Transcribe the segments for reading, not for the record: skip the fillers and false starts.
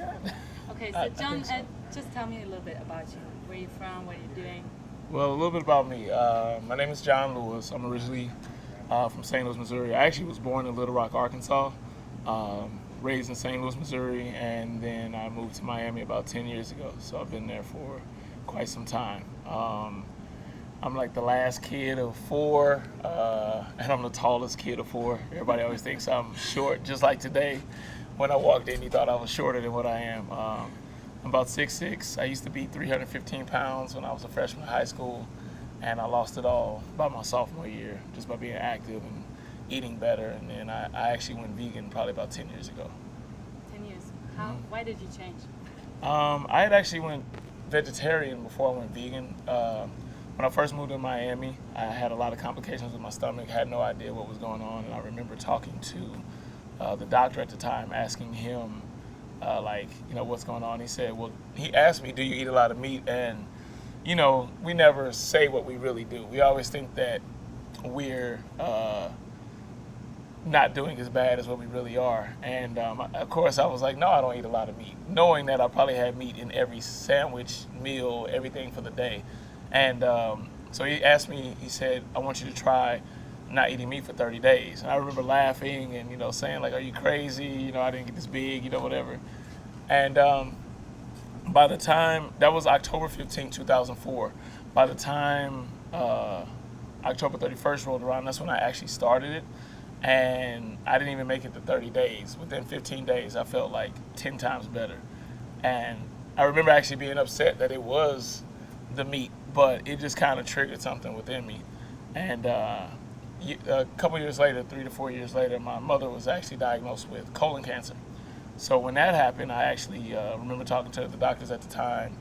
that? Okay, I so John, think so. just tell me a little bit about you. Where you from? What are you doing? Well, a little bit about me. My name is John Lewis. I'm originally from St. Louis, Missouri. I actually was born in Little Rock, Arkansas, raised in St. Louis, Missouri, and then I moved to Miami about 10 years ago. So I've been there for quite some time. I'm like the last kid of four, and I'm the tallest kid of four. Everybody always thinks I'm short, just like today. When I walked in, he thought I was shorter than what I am. I'm about 6'6". I used to be 315 pounds when I was a freshman in high school, and I lost it all by my sophomore year, just by being active and eating better. And then I actually went vegan probably about 10 years ago. 10 years. How? Why did you change? I had actually went vegetarian before I went vegan. When I first moved to Miami, I had a lot of complications with my stomach, had no idea what was going on, and I remember talking to the doctor at the time, asking him, what's going on. He said, well, he asked me, do you eat a lot of meat? And, we never say what we really do. We always think that we're not doing as bad as what we really are. And of course, I was like, no, I don't eat a lot of meat, knowing that I probably had meat in every sandwich, meal, everything for the day. And so he asked me, he said, I want you to try not eating meat for 30 days. And I remember laughing and, saying like, are you crazy? I didn't get this big, whatever. And by the time, that was October 15, 2004. By the time October 31st rolled around, that's when I actually started it. And I didn't even make it to 30 days. Within 15 days, I felt like 10 times better. And I remember actually being upset that it was the meat, but it just kind of triggered something within me. And a couple years later, 3 to 4 years later, my mother was actually diagnosed with colon cancer. So when that happened, I actually remember talking to the doctors at the time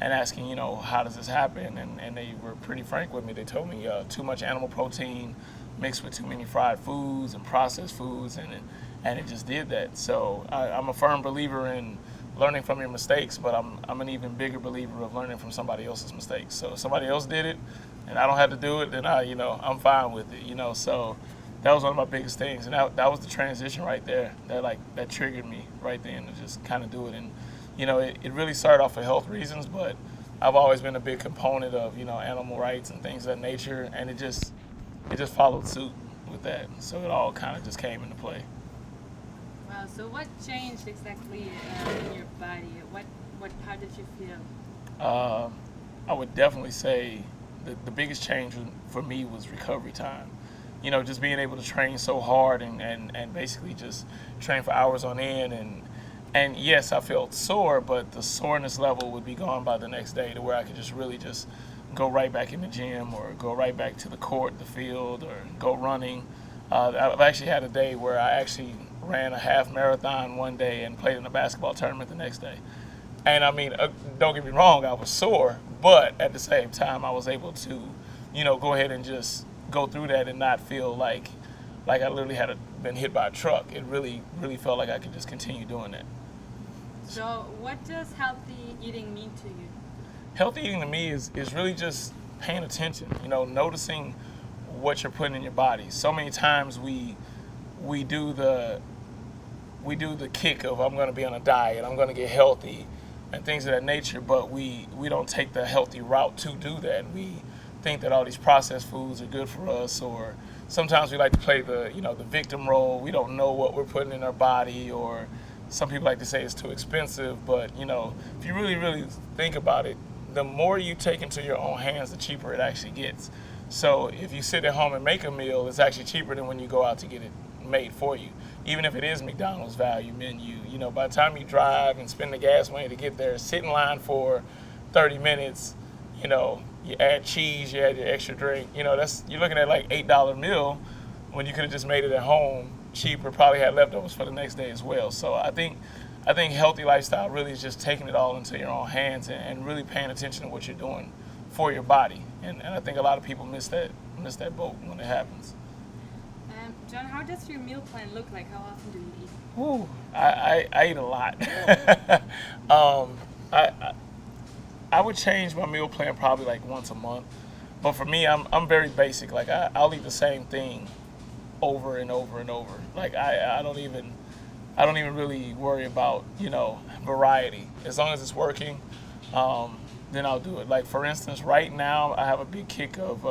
and asking, how does this happen? And they were pretty frank with me. They told me too much animal protein mixed with too many fried foods and processed foods, and it just did that. So I'm a firm believer in learning from your mistakes, but I'm an even bigger believer of learning from somebody else's mistakes. So if somebody else did it and I don't have to do it, then I'm fine with it, so that was one of my biggest things. And that was the transition right there that triggered me right then to just kind of do it. And it really started off for health reasons, but I've always been a big component of animal rights and things of that nature, and it just followed suit with that. So it all kind of just came into play. Wow. So what changed exactly in your body? How did you feel? I would definitely say the biggest change for me was recovery time. Just being able to train so hard and basically just train for hours on end. And yes, I felt sore, but the soreness level would be gone by the next day to where I could just really just go right back in the gym or go right back to the court, the field, or go running. I've actually had a day where I actually ran a half marathon one day and played in a basketball tournament the next day. And I mean, don't get me wrong, I was sore, but at the same time, I was able to, go ahead and just go through that and not feel like I literally had been hit by a truck. It really, really felt like I could just continue doing that. So what does healthy eating mean to you? Healthy eating to me is really just paying attention, noticing what you're putting in your body. So many times we do the kick of I'm going to be on a diet, I'm going to get healthy, and things of that nature, but we don't take the healthy route to do that. We think that all these processed foods are good for us, or sometimes we like to play the victim role. We don't know what we're putting in our body, or some people like to say it's too expensive, but if you really, really think about it, the more you take into your own hands, the cheaper it actually gets. So if you sit at home and make a meal, it's actually cheaper than when you go out to get it made for you. Even if it is McDonald's value menu, by the time you drive and spend the gas money to get there, sit in line for 30 minutes, you add cheese, you add your extra drink, you're looking at like $8 meal when you could have just made it at home cheaper, probably had leftovers for the next day as well. So I think healthy lifestyle really is just taking it all into your own hands and really paying attention to what you're doing for your body. And I think a lot of people miss that boat when it happens. John, how does your meal plan look like? How often do you eat? Ooh, I eat a lot. I would change my meal plan probably like once a month. But for me, I'm very basic. Like I'll eat the same thing over and over and over. Like I don't even I don't even really worry about, variety. As long as it's working, then I'll do it. Like for instance, right now I have a big kick of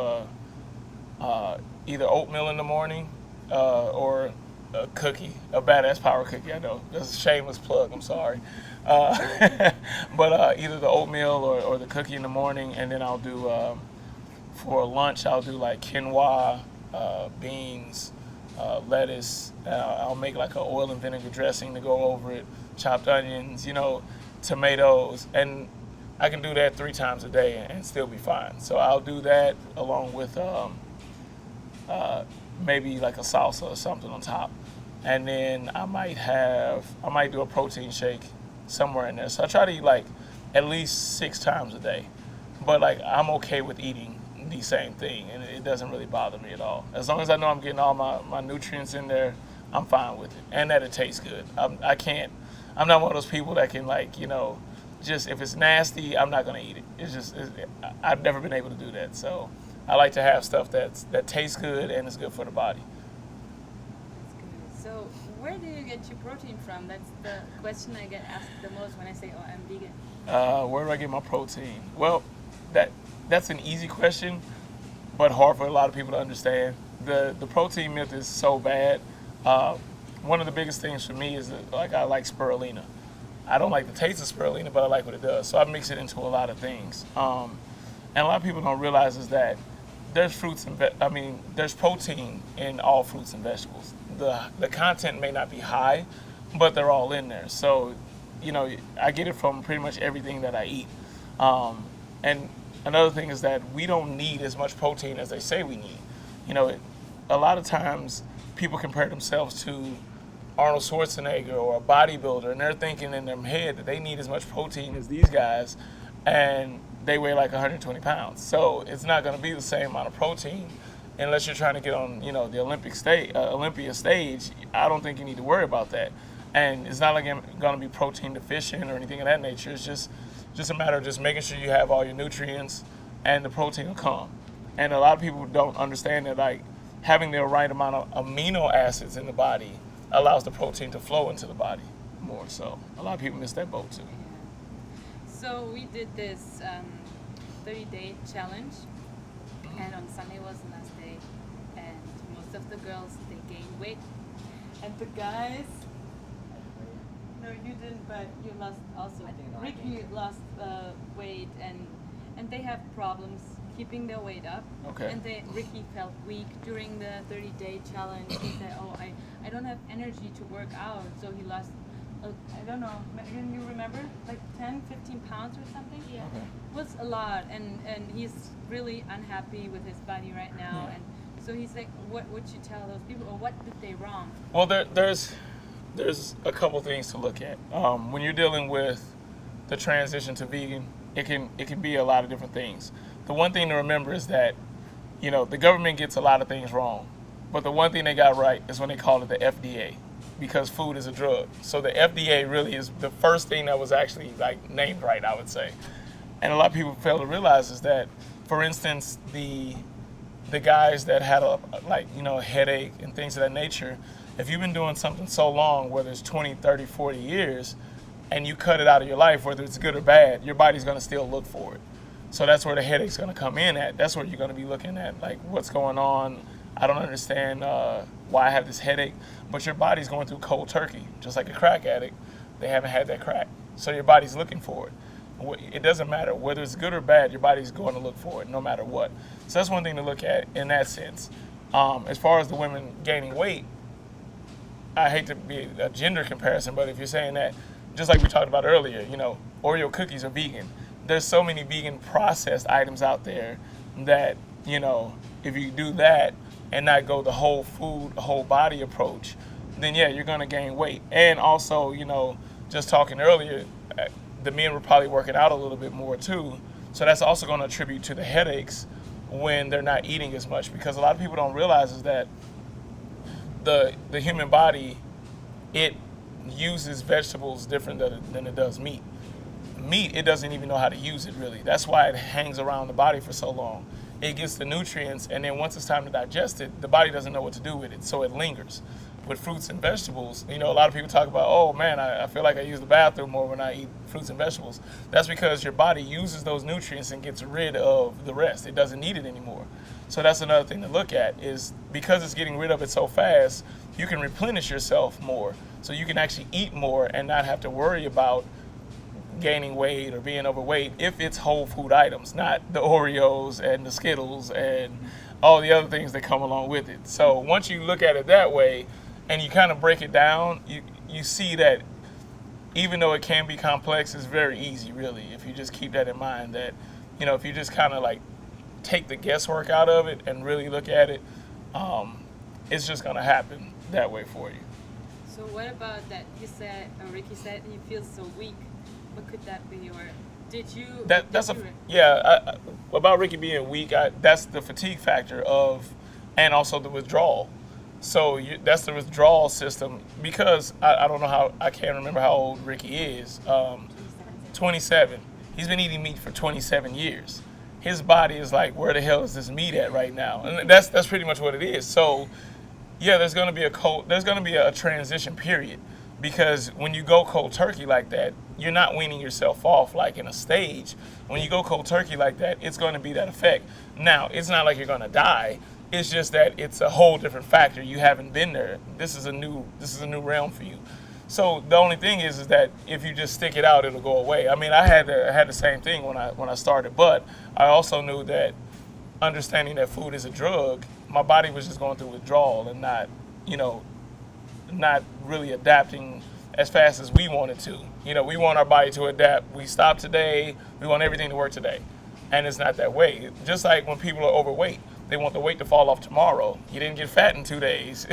either oatmeal in the morning or a cookie, a badass power cookie. I know that's a shameless plug. I'm sorry, but either the oatmeal or the cookie in the morning, and then I'll do for lunch. I'll do like quinoa, beans, lettuce. I'll make like an oil and vinegar dressing to go over it. Chopped onions, tomatoes, and I can do that 3 times a day and still be fine. So I'll do that along with maybe like a salsa or something on top, and then I might do a protein shake somewhere in there. So I try to eat like at least 6 times a day, but like I'm okay with eating the same thing, and it doesn't really bother me at all. As long as I know I'm getting all my nutrients in there, I'm fine with it, and that it tastes good. I'm not one of those people that can just if it's nasty, I'm not gonna eat it. I've never been able to do that. So I like to have stuff that tastes good and is good for the body. That's good. So where do you get your protein from? That's the question I get asked the most when I say, "Oh, I'm vegan." Where do I get my protein? Well, that's an easy question, but hard for a lot of people to understand. The protein myth is so bad. One of the biggest things for me is that, I like spirulina. I don't like the taste of spirulina, but I like what it does. So I mix it into a lot of things. And a lot of people don't realize is that there's there's protein in all fruits and vegetables. The content may not be high, but they're all in there. So, I get it from pretty much everything that I eat. And another thing is that we don't need as much protein as they say we need. A lot of times people compare themselves to Arnold Schwarzenegger or a bodybuilder, and they're thinking in their head that they need as much protein as these guys, and they weigh like 120 pounds. So it's not going to be the same amount of protein unless you're trying to get on, the Olympia stage. I don't think you need to worry about that. And it's not like I'm going to be protein deficient or anything of that nature. It's just a matter of just making sure you have all your nutrients and the protein will come. And a lot of people don't understand that having the right amount of amino acids in the body allows the protein to flow into the body more. So a lot of people miss that boat too. So we did this 30-day challenge, and on Sunday was the last day, and most of the girls, they gained weight, and the guys, no, you didn't, but you lost also. Ricky lost weight, and they have problems keeping their weight up. Okay. And Ricky felt weak during the 30-day challenge. He said, "Oh, I don't have energy to work out," so he lost. I don't know. Can you remember? Like 10, 15 pounds or something? Yeah. Okay. It was a lot, and he's really unhappy with his body right now. Yeah. And so he's like, what would you tell those people, or what did they wrong? Well, there's a couple things to look at. When you're dealing with the transition to vegan, it can be a lot of different things. The one thing to remember is that, the government gets a lot of things wrong, but the one thing they got right is when they call it the FDA, because food is a drug. So the FDA really is the first thing that was actually named right, I would say. And a lot of people fail to realize is that, for instance, the guys that had a headache and things of that nature, if you've been doing something so long, whether it's 20, 30, 40 years, and you cut it out of your life, whether it's good or bad, your body's going to still look for it. So that's where the headache's going to come in at. That's where you're going to be looking at, what's going on. I don't understand why I have this headache, but your body's going through cold turkey, just like a crack addict. They haven't had that crack, so your body's looking for it. It doesn't matter whether it's good or bad. Your body's going to look for it, no matter what. So that's one thing to look at in that sense. As far as the women gaining weight, I hate to be a gender comparison, but if you're saying that, just like we talked about earlier, Oreo cookies are vegan. There's so many vegan processed items out there that, if you do that and not go the whole food, whole body approach, then yeah, you're gonna gain weight. And also, just talking earlier, the men were probably working out a little bit more too. So that's also gonna attribute to the headaches when they're not eating as much, because a lot of people don't realize is that the human body, it uses vegetables different than it does meat. Meat, it doesn't even know how to use it really. That's why it hangs around the body for so long. It gets the nutrients, and then once it's time to digest it, the body doesn't know what to do with it, so it lingers. with fruits and vegetables, a lot of people talk about, oh man, I feel like I use the bathroom more when I eat fruits and vegetables. That's because your body uses those nutrients and gets rid of the rest. It doesn't need it anymore. So that's another thing to look at, is because it's getting rid of it so fast, you can replenish yourself more. So you can actually eat more and not have to worry about gaining weight or being overweight if it's whole food items, not the Oreos and the Skittles and all the other things that come along with it. So once you look at it that way and you kind of break it down, you see that even though it can be complex, it's very easy, really, if you just keep that in mind, that, if you just kind of like take the guesswork out of it and really look at it, it's just going to happen that way for you. So what about that? You said, Ricky said he feels so weak. What could that be? Or did you? About Ricky being weak, that's the fatigue factor and also the withdrawal. So that's the withdrawal system, because I don't know I can't remember how old Ricky is. 27. He's been eating meat for 27 years. His body is like, where the hell is this meat at right now? And that's pretty much what it is. So yeah, there's going to be a transition period, because when you go cold turkey like that, you're not weaning yourself off like in a stage. When you go cold turkey like that, it's going to be that effect. Now, it's not like you're going to die. It's just that it's a whole different factor. You haven't been there. This is a new realm for you. So the only thing is that if you just stick it out, it'll go away. I mean, I had the same thing when I started, but I also knew that understanding that food is a drug, my body was just going through withdrawal and not really adapting as fast as we wanted to. We want our body to adapt. We stop today. We want everything to work today. And it's not that way. Just like when people are overweight, they want the weight to fall off tomorrow. You didn't get fat in 2 days.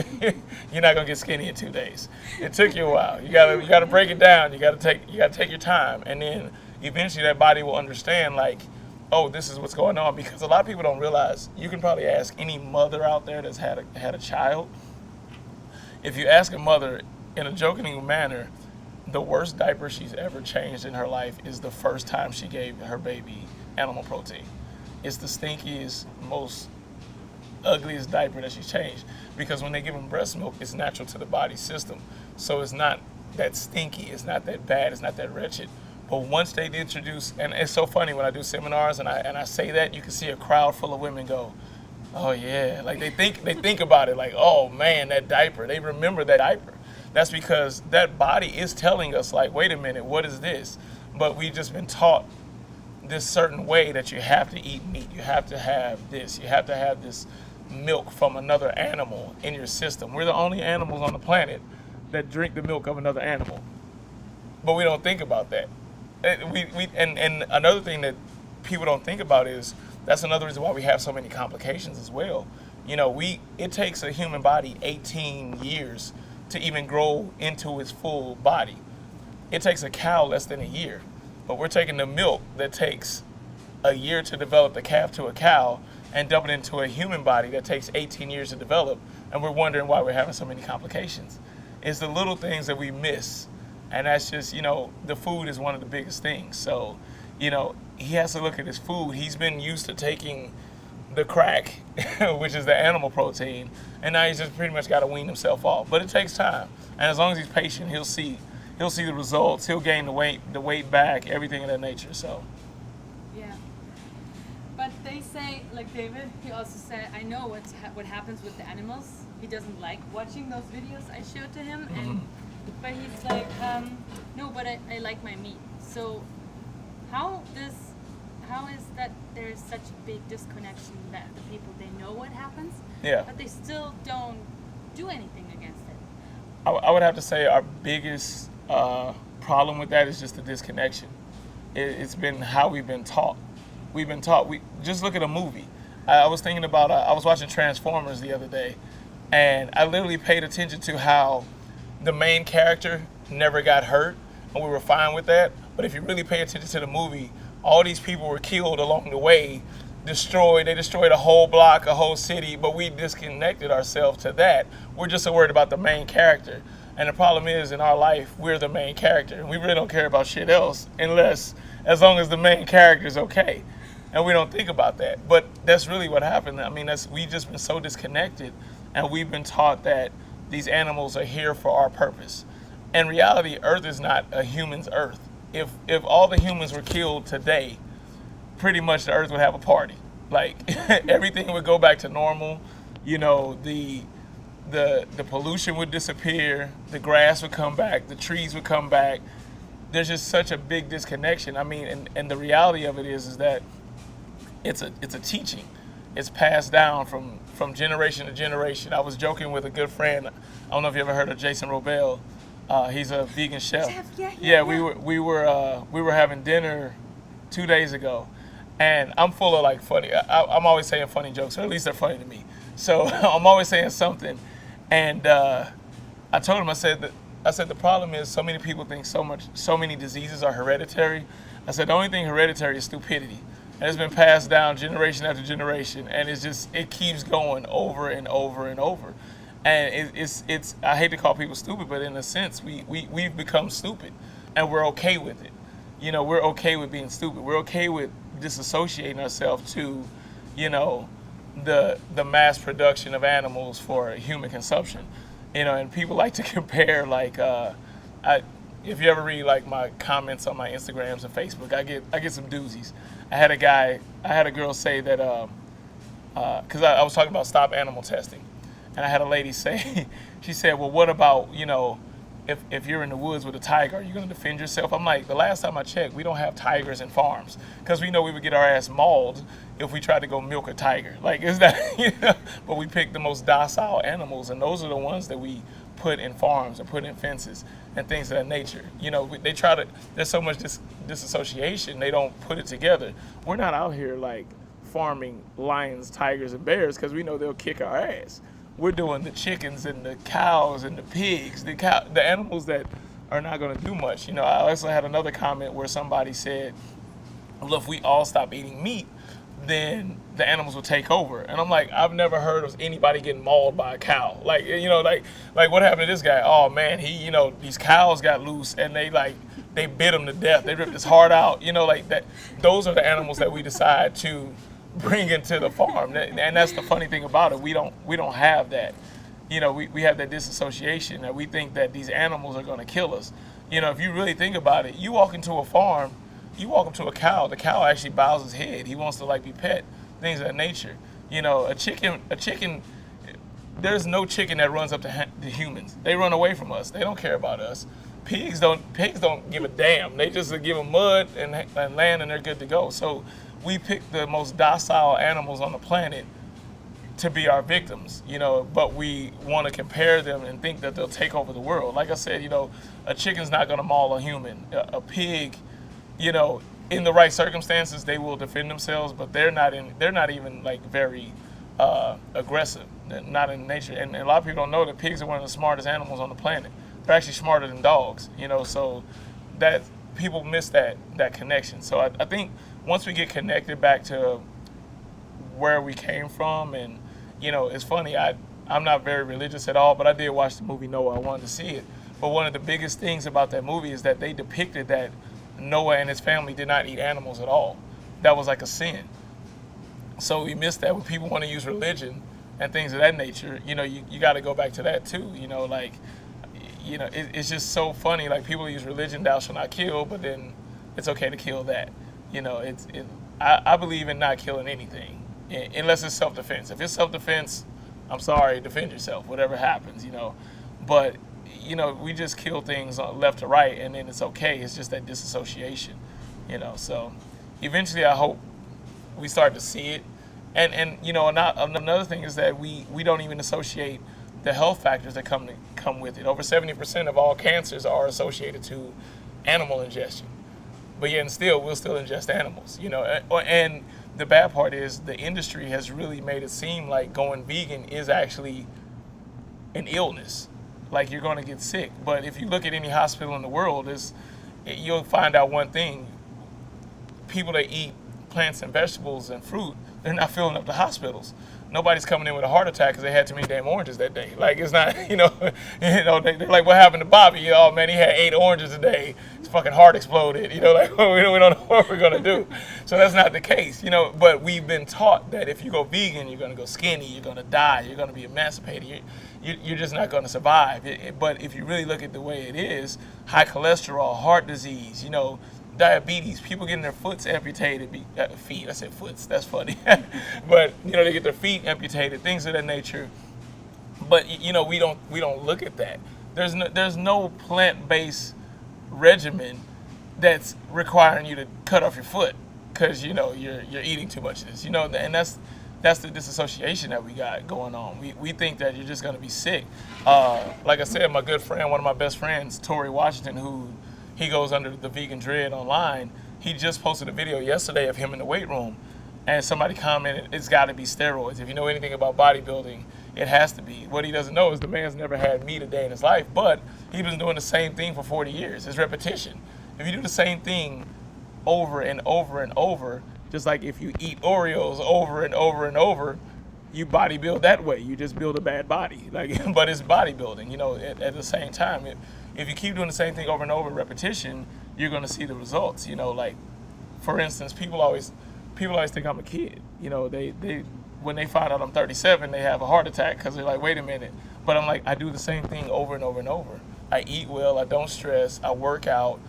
You're not gonna get skinny in 2 days. It took you a while. You gotta break it down. You gotta take your time, and then eventually that body will understand, like, oh, this is what's going on. Because a lot of people don't realize. You can probably ask any mother out there that's had a child. If you ask a mother in a joking manner, the worst diaper she's ever changed in her life is the first time she gave her baby animal protein. It's the stinkiest, most ugliest diaper that she's changed, because when they give them breast milk, it's natural to the body system. So it's not that stinky, it's not that bad, it's not that wretched. But once they introduce, and it's so funny when I do seminars and I say that, you can see a crowd full of women go, oh yeah, like they think about it like, oh man, that diaper. They remember that diaper. That's because that body is telling us, like, wait a minute, what is this? But we've just been taught this certain way that you have to eat meat, you have to have this, you have to have this milk from another animal in your system. We're the only animals on the planet that drink the milk of another animal, but we don't think about that. And another thing that people don't think about is that's another reason why we have so many complications as well. It takes a human body 18 years to even grow into its full body. It takes a cow less than a year, but we're taking the milk that takes a year to develop the calf to a cow and dump it into a human body that takes 18 years to develop, and we're wondering why we're having so many complications. It's the little things that we miss, and that's just, the food is one of the biggest things. So, he has to look at his food. He's been used to taking the crack, which is the animal protein, and now he's just pretty much got to wean himself off. But it takes time, and as long as he's patient, he'll see the results. He'll gain the weight back, everything of that nature. So yeah, but they say, like David, he also said, I know what happens with the animals. He doesn't like watching those videos I showed to him, but he's like, no, but I like my meat. So how is that there's such a big disconnection that the people, they know what happens, but they still don't do anything against it? I would have to say our biggest problem with that is just the disconnection. It's been how we've been taught. We just look at a movie. I was thinking about, I was watching Transformers the other day, and I literally paid attention to how the main character never got hurt, and we were fine with that. But if you really pay attention to the movie, all these people were killed along the way, destroyed. They destroyed a whole block, a whole city, but we disconnected ourselves to that. We're just so worried about the main character. And the problem is, in our life, we're the main character. We really don't care about shit else as long as the main character is okay. And we don't think about that. But that's really what happened. I mean, we've just been so disconnected, and we've been taught that these animals are here for our purpose. In reality, Earth is not a human's Earth. If all the humans were killed today, pretty much the Earth would have a party. Like everything would go back to normal. You know, the pollution would disappear, the grass would come back, the trees would come back. There's just such a big disconnection. I mean, and the reality of it is that it's a teaching. It's passed down from generation to generation. I was joking with a good friend. I don't know if you ever heard of Jason Robel. He's a vegan chef. Yeah, we were having dinner 2 days ago, and I'm full of like funny. I'm always saying funny jokes, or at least they're funny to me. So I'm always saying something, and I told him, I said the problem is so many people think so many diseases are hereditary. I said the only thing hereditary is stupidity, and it's been passed down generation after generation, and it keeps going over and over and over. And it's I hate to call people stupid, but in a sense we've become stupid, and we're okay with it. You know, we're okay with being stupid. We're okay with disassociating ourselves to, you know, the mass production of animals for human consumption. You know, and people like to compare like if you ever read like my comments on my Instagrams and Facebook, I get some doozies. I had a girl say that because I was talking about stop animal testing, and I had a lady say, she said, well, what about, you know, if you're in the woods with a tiger, are you going to defend yourself? I'm like, the last time I checked, we don't have tigers in farms, because we know we would get our ass mauled if we tried to go milk a tiger. Like, is that, you know, but we pick the most docile animals, and those are the ones that we put in farms or put in fences and things of that nature. You know, they try to, there's so much disassociation, they don't put it together. We're not out here like farming lions, tigers, and bears because we know they'll kick our ass. We're doing the chickens and the cows and the pigs, the animals that are not going to do much. You know, I also had another comment where somebody said, well, if we all stop eating meat, then the animals will take over. And I'm like, I've never heard of anybody getting mauled by a cow. Like, you know, like what happened to this guy? Oh man, you know, these cows got loose and they bit him to death. They ripped his heart out. You know, like that. Those are the animals that we decide to bring into the farm. And that's the funny thing about it. We don't have that. You know, we have that disassociation that we think that these animals are going to kill us. You know, if you really think about it, you walk into a farm, you walk up to a cow, the cow actually bows his head. He wants to like be pet, things of that nature. You know, a chicken, there's no chicken that runs up to humans. They run away from us. They don't care about us. Pigs don't give a damn. They just give them mud and land and they're good to go. So we pick the most docile animals on the planet to be our victims, you know, but we want to compare them and think that they'll take over the world. Like I said, you know, a chicken's not going to maul a human. A pig, you know, in the right circumstances, they will defend themselves, but they're not even like very aggressive. They're not in nature. And a lot of people don't know that pigs are one of the smartest animals on the planet. They're actually smarter than dogs, you know, so that people miss that connection. So I think once we get connected back to where we came from, and, you know, it's funny, I'm not very religious at all, but I did watch the movie Noah. I wanted to see it. But one of the biggest things about that movie is that they depicted that Noah and his family did not eat animals at all. That was like a sin. So we missed that. When people want to use religion and things of that nature, you know, you got to go back to that too. You know, like, you know, it's just so funny. Like, people use religion, thou shalt not kill, but then it's okay to kill that. You know, I believe in not killing anything unless it's self-defense. If it's self-defense, I'm sorry, defend yourself, whatever happens, you know. But, you know, we just kill things left to right, and then it's okay. It's just that disassociation, you know. So eventually I hope we start to see it. And you know, another thing is that we don't even associate the health factors that come with it. Over 70% of all cancers are associated to animal ingestion. But yet and still, we'll still ingest animals, you know. And the bad part is the industry has really made it seem like going vegan is actually an illness. Like, you're going to get sick. But if you look at any hospital in the world, you'll find out one thing. People that eat plants and vegetables and fruit, they're not filling up the hospitals. nobody's coming in with a heart attack because they had too many damn oranges that day. Like, it's not, they're like, what happened to Bobby? Oh man, he had 8 oranges a day. His fucking heart exploded. Like, we don't know what we're gonna do. So that's not the case, But we've been taught that if you go vegan, you're gonna go skinny, you're gonna die, you're gonna be emancipated. You're just not gonna survive. But if you really look at the way it is, high cholesterol, heart disease, diabetes, people getting their foots amputated, feet, I said foots, that's funny. But, they get their feet amputated, things of that nature. But, we don't look at that. There's no plant-based regimen that's requiring you to cut off your foot because, you're eating too much of this, and that's the disassociation that we got going on. We think that you're just going to be sick. Like I said, my good friend, one of my best friends, Tori Washington, who he goes under the Vegan Dread online, he just posted a video yesterday of him in the weight room, and somebody commented, it's got to be steroids. If you know anything about bodybuilding, it has to be. What he doesn't know is the man's never had meat a day in his life, but he's been doing the same thing for 40 years. It's repetition. If you do the same thing over and over and over, just like if you eat Oreos over and over and over, you bodybuild that way. You just build a bad body. But it's bodybuilding, at the same time. If you keep doing the same thing over and over, repetition, you're going to see the results. Like, for instance, people always think I'm a kid. They when they find out I'm 37, they have a heart attack because they're like, wait a minute. But I'm like, I do the same thing over and over and over. I eat well, I don't stress, I work out,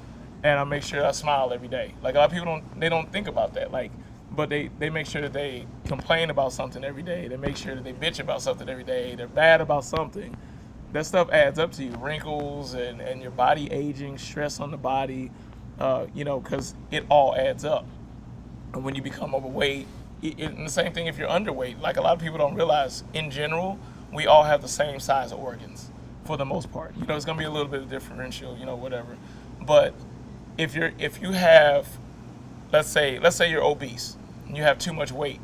and I make sure I smile every day. Like, a lot of people don't think about that. But they make sure that they complain about something every day. They make sure that they bitch about something every day. They're bad about something. That stuff adds up to you. Wrinkles and your body aging, stress on the body, because it all adds up. And when you become overweight, and the same thing if you're underweight. Like, a lot of people don't realize, in general, we all have the same size organs for the most part. It's going to be a little bit of differential, whatever. But if you have, let's say you're obese and you have too much weight,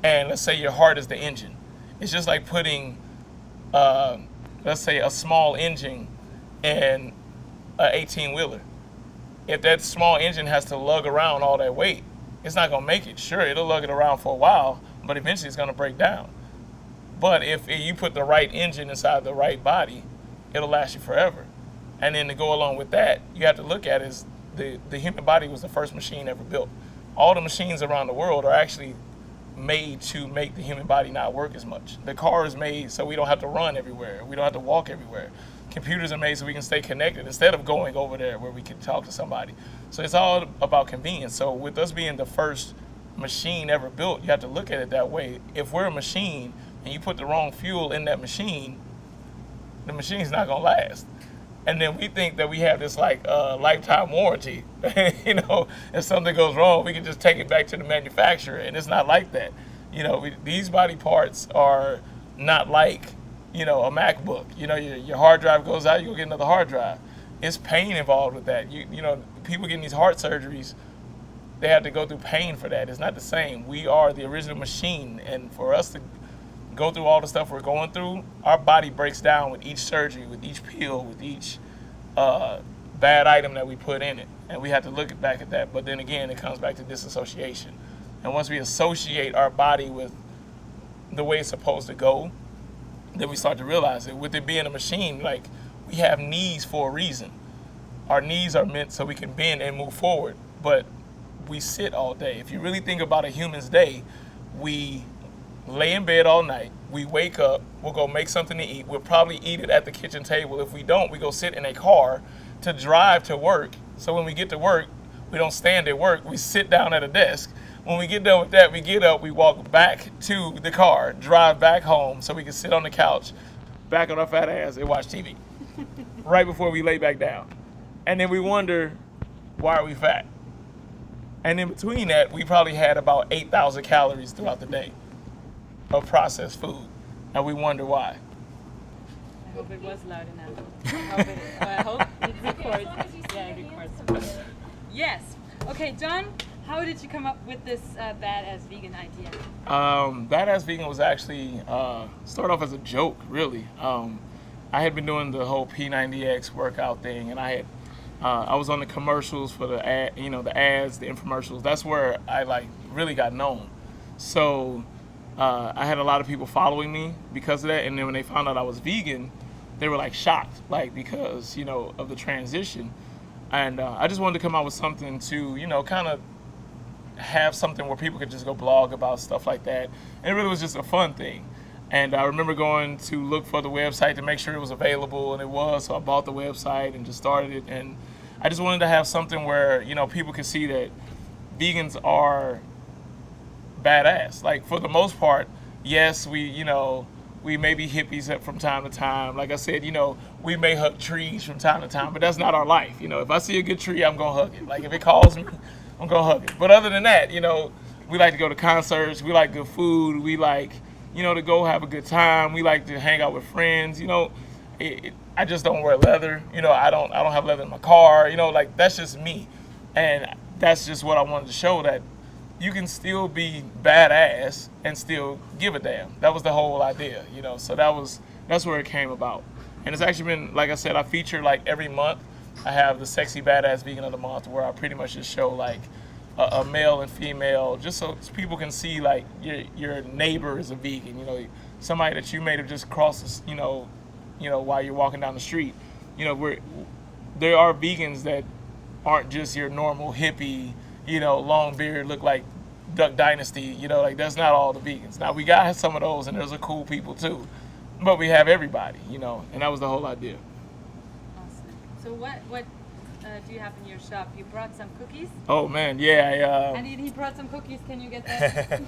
and let's say your heart is the engine. It's just like putting let's say a small engine in an 18-wheeler. If that small engine has to lug around all that weight, it's not going to make it. Sure, it'll lug it around for a while, but eventually it's going to break down. But if you put the right engine inside the right body, it'll last you forever. And then to go along with that, you have to look at is the human body was the first machine ever built. All the machines around the world are actually made to make the human body not work as much. The car is made so we don't have to run everywhere. We don't have to walk everywhere. Computers are made so we can stay connected instead of going over there where we can talk to somebody. So it's all about convenience. So with us being the first machine ever built, you have to look at it that way. If we're a machine and you put the wrong fuel in that machine, the machine's not gonna last. And then we think that we have this lifetime warranty. If something goes wrong, we can just take it back to the manufacturer, and it's not like that. These body parts are not like, a MacBook. Your hard drive goes out, you go get another hard drive. It's pain involved with that. People getting these heart surgeries, they have to go through pain for that. It's not the same. We are the original machine, and for us to go through all the stuff we're going through, our body breaks down with each surgery, with each pill, with each bad item that we put in it. And we have to look back at that. But then again, it comes back to disassociation. And once we associate our body with the way it's supposed to go, then we start to realize it. With it being a machine, we have knees for a reason. Our knees are meant so we can bend and move forward. But we sit all day. If you really think about a human's day, we lay in bed all night, we wake up, we'll go make something to eat, we'll probably eat it at the kitchen table. If we don't, we go sit in a car to drive to work. So when we get to work, we don't stand at work, we sit down at a desk. When we get done with that, we get up, we walk back to the car, drive back home so we can sit on the couch, back on our fat ass and watch TV right before we lay back down. And then we wonder, why are we fat? And in between that, we probably had about 8,000 calories throughout the day of processed food, and we wonder why. I hope it was loud enough. I hope it records. Yeah, it records. Yes. Okay, John, how did you come up with this badass vegan idea? Badass vegan was actually started off as a joke, really. I had been doing the whole P90X workout thing, and I was on the commercials for the the ads, the infomercials. That's where I really got known. So I had a lot of people following me because of that. And then when they found out I was vegan, they were like shocked, like because of the transition. And I just wanted to come out with something to kind of have something where people could just go blog about stuff like that. And it really was just a fun thing. And I remember going to look for the website to make sure it was available, and it was. So I bought the website and just started it. And I just wanted to have something where people could see that vegans are badass. Like for the most part, yes, we may be hippies from time to time. Like I said, we may hug trees from time to time, but that's not our life. If I see a good tree, I'm gonna hug it. Like if it calls me, I'm gonna hug it. But other than that, we like to go to concerts. We like good food. We like, to go have a good time. We like to hang out with friends. I just don't wear leather. I don't have leather in my car. Like that's just me, and that's just what I wanted to show, that you can still be badass and still give a damn. That was the whole idea. So that's where it came about. And it's actually been, like I said, I feature like every month. I have the Sexy Badass Vegan of the Month, where I pretty much just show like a male and female, just so people can see like your neighbor is a vegan. Somebody that you may have just crossed, while you're walking down the street. There are vegans that aren't just your normal hippie, long beard, look like Duck Dynasty. Like that's not all the vegans. Now we got some of those, and there's a cool people too, but we have everybody. And that was the whole idea. Awesome. So what do you have in your shop? You brought some cookies? Oh man, yeah. And he brought some cookies. Can you get that?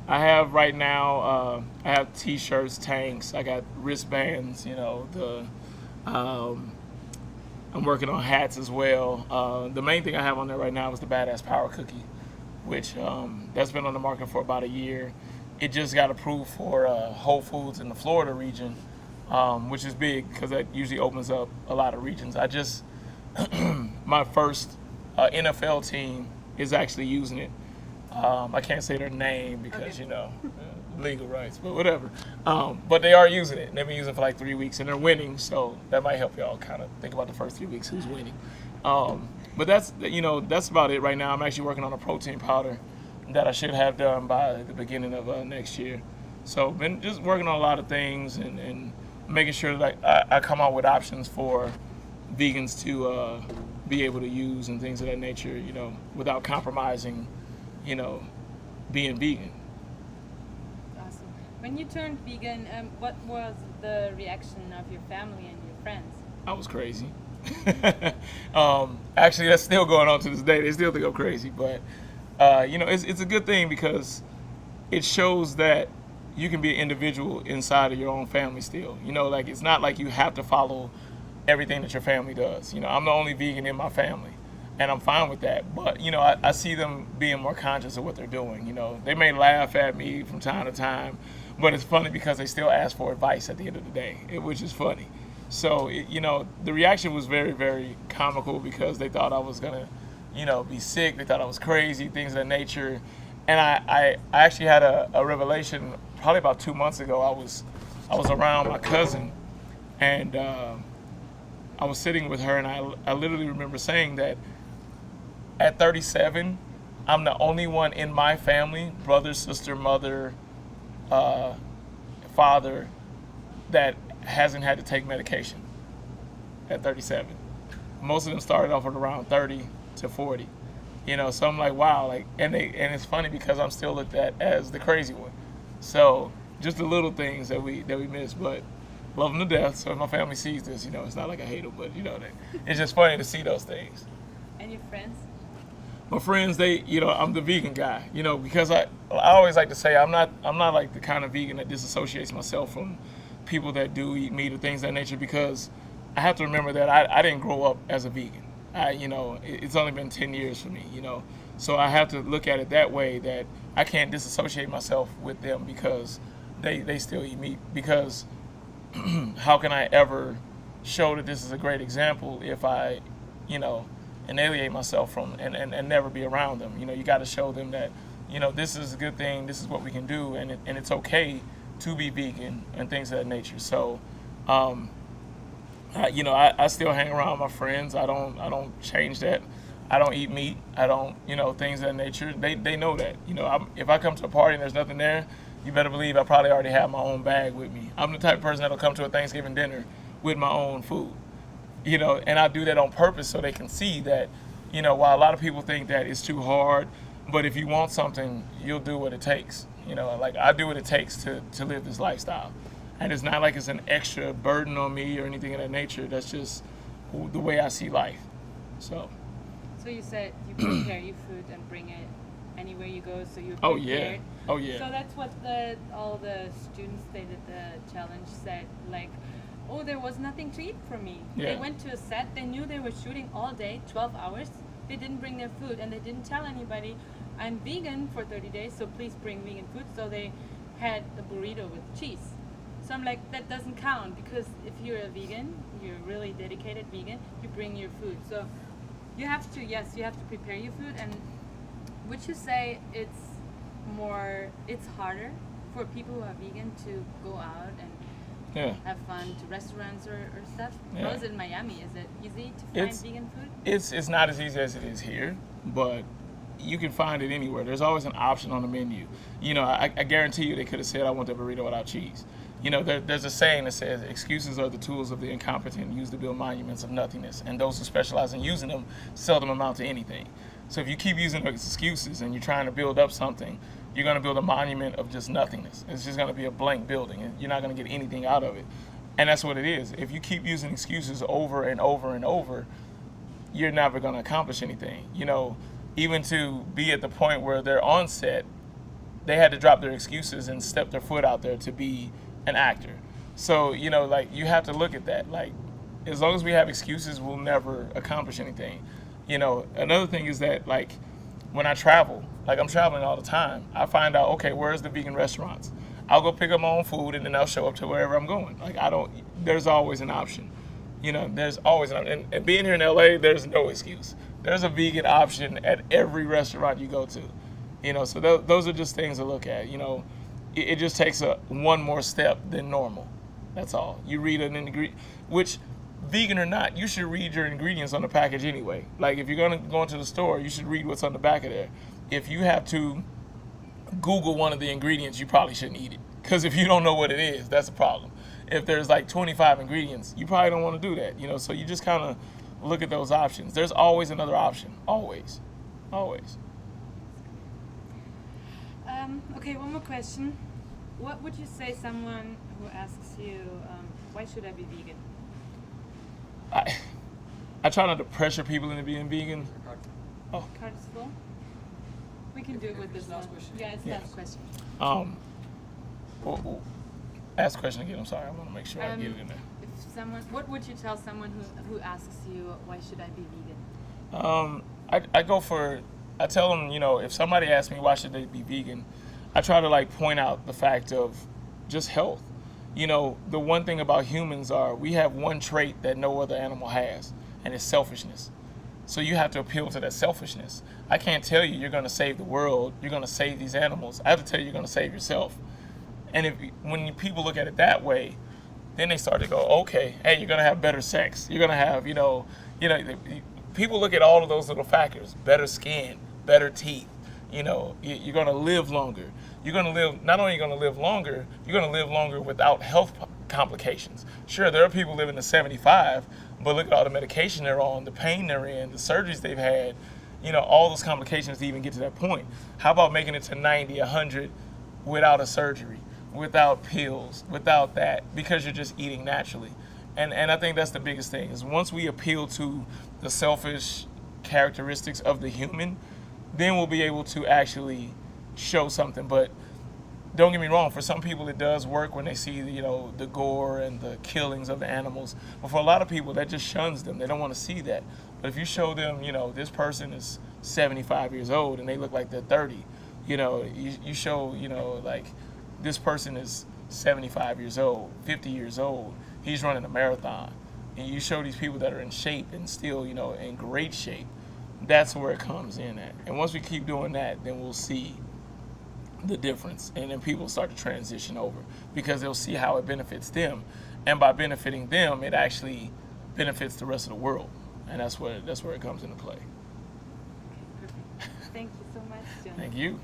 I have right now. I have T-shirts, tanks. I got wristbands. I'm working on hats as well. The main thing I have on there right now is the Badass Power Cookie, which that's been on the market for about a year. It just got approved for Whole Foods in the Florida region, which is big because that usually opens up a lot of regions. My first NFL team is actually using it. I can't say their name because, legal rights, but whatever. But they are using it, and they've been using it for like 3 weeks, and they're winning, so that might help y'all kind of think about the first 3 weeks who's winning. But that's about it right now. I'm actually working on a protein powder that I should have done by the beginning of next year. So been just working on a lot of things and making sure that I come out with options for vegans to be able to use and things of that nature, without compromising, being vegan. Awesome. When you turned vegan, what was the reaction of your family and your friends? I was crazy. Actually, that's still going on to this day. They still think I'm crazy, but it's a good thing because it shows that you can be an individual inside of your own family still. Like it's not like you have to follow everything that your family does. I'm the only vegan in my family, and I'm fine with that. But I see them being more conscious of what they're doing. They may laugh at me from time to time, but it's funny because they still ask for advice at the end of the day, which is funny. So the reaction was very, very comical because they thought I was gonna be sick. They thought I was crazy, things of that nature. And I actually had a revelation probably about 2 months ago. I was around my cousin, and I was sitting with her, and I literally remember saying that at 37, I'm the only one in my family, brother, sister, mother, father, that hasn't had to take medication at 37. Most of them started off at around 30 to 40. So I'm like, wow, and it's funny because I'm still looked at as the crazy one. So just the little things that we miss, but love them to death. So if my family sees this, it's not like I hate them, but it's just funny to see those things. And your friends? My friends, I'm the vegan guy, because I always like to say I'm not like the kind of vegan that disassociates myself from people that do eat meat or things of that nature, because I have to remember that I didn't grow up as a vegan. It's only been 10 years for me, so I have to look at it that way, that I can't disassociate myself with them because they still eat meat, because how can I ever show that this is a great example if I, annihilate myself from and never be around them? You got to show them that, this is a good thing, this is what we can do, and it's okay to be vegan and things of that nature. So, I still hang around my friends. I don't change that. I don't eat meat. I don't, things of that nature. They know that. If I come to a party and there's nothing there, you better believe I probably already have my own bag with me. I'm the type of person that'll come to a Thanksgiving dinner with my own food. And I do that on purpose so they can see that, while a lot of people think that it's too hard, but if you want something, you'll do what it takes. Like I do what it takes to live this lifestyle. And it's not like it's an extra burden on me or anything of that nature. That's just the way I see life. So you said you prepare your food and bring it anywhere you go, so you're Oh prepared. yeah. Oh yeah. So that's what all the students they did the challenge said, like, oh, there was nothing to eat for me. Yeah. They went to a set, they knew they were shooting all day, 12 hours. They didn't bring their food and they didn't tell anybody, I'm vegan for 30 days, so please bring vegan food. So they had a burrito with cheese. So I'm like, that doesn't count, because if you're a vegan, you're a really dedicated vegan, you bring your food. So you have to prepare your food. And would you say it's harder for people who are vegan to go out and Yeah. have fun to restaurants or stuff? Yeah. How is it in Miami? Is it easy to find vegan food? It's not as easy as it is here, but you can find it anywhere. There's always an option on the menu. I guarantee you they could have said, I want the burrito without cheese. There's a saying that says, excuses are the tools of the incompetent used to build monuments of nothingness, and those who specialize in using them seldom amount to anything. So if you keep using those excuses and you're trying to build up something, you're going to build a monument of just nothingness. It's just going to be a blank building, and you're not going to get anything out of it. And that's what it is. If you keep using excuses over and over and over, you're never going to accomplish anything. Even to be at the point where they're on set, they had to drop their excuses and step their foot out there to be an actor. So, you have to look at that. Like, as long as we have excuses, we'll never accomplish anything. Another thing is that, like, when I travel, like I'm traveling all the time, I find out, okay, where's the vegan restaurants? I'll go pick up my own food and then I'll show up to wherever I'm going. Like, there's always an option. There's always an option. And being here in LA, there's no excuse. There's a vegan option at every restaurant you go to. So those are just things to look at. It just takes one more step than normal. That's all. You read an ingredient, which, vegan or not, you should read your ingredients on the package anyway. Like, if you're going to go into the store, you should read what's on the back of there. If you have to Google one of the ingredients, you probably shouldn't eat it. Because if you don't know what it is, that's a problem. If there's like 25 ingredients, you probably don't want to do that. So you just kind of look at those options. There's always another option. Always. Always. Okay, one more question. What would you say someone who asks you, why should I be vegan? I try not to pressure people into being vegan. Card is full? We can do it with this last question. Yeah, it's last question. Ask the question again. I'm sorry. I want to make sure I get it in there. What would you tell someone who asks you, why should I be vegan? I tell them, if somebody asks me why should they be vegan, I try to point out the fact of just health. The one thing about humans we have one trait that no other animal has, and it's selfishness. So you have to appeal to that selfishness. I can't tell you you're going to save the world, you're going to save these animals. I have to tell you you're going to save yourself. And when people look at it that way, then they start to go, okay, hey, you're going to have better sex. You're going to have, people look at all of those little factors: better skin, better teeth. You're going to live longer. You're going to live, not only are you going to live longer, you're going to live longer without health complications. Sure, there are people living to 75, but look at all the medication they're on, the pain they're in, the surgeries they've had, all those complications to even get to that point. How about making it to 90, 100 without a surgery, without pills, without that, because you're just eating naturally? And I think that's the biggest thing, is once we appeal to the selfish characteristics of the human, then we'll be able to actually show something. But don't get me wrong, for some people it does work when they see the gore and the killings of the animals. But for a lot of people, that just shuns them. They don't want to see that. But if you show them, this person is 75 years old and they look like they're 30, you show, like, this person is 75 years old, 50 years old, he's running a marathon. And you show these people that are in shape and still, in great shape. That's where it comes in at. And once we keep doing that, then we'll see the difference. And then people start to transition over, because they'll see how it benefits them. And by benefiting them, it actually benefits the rest of the world. And that's where it comes into play. Thank you so much, John. Thank you.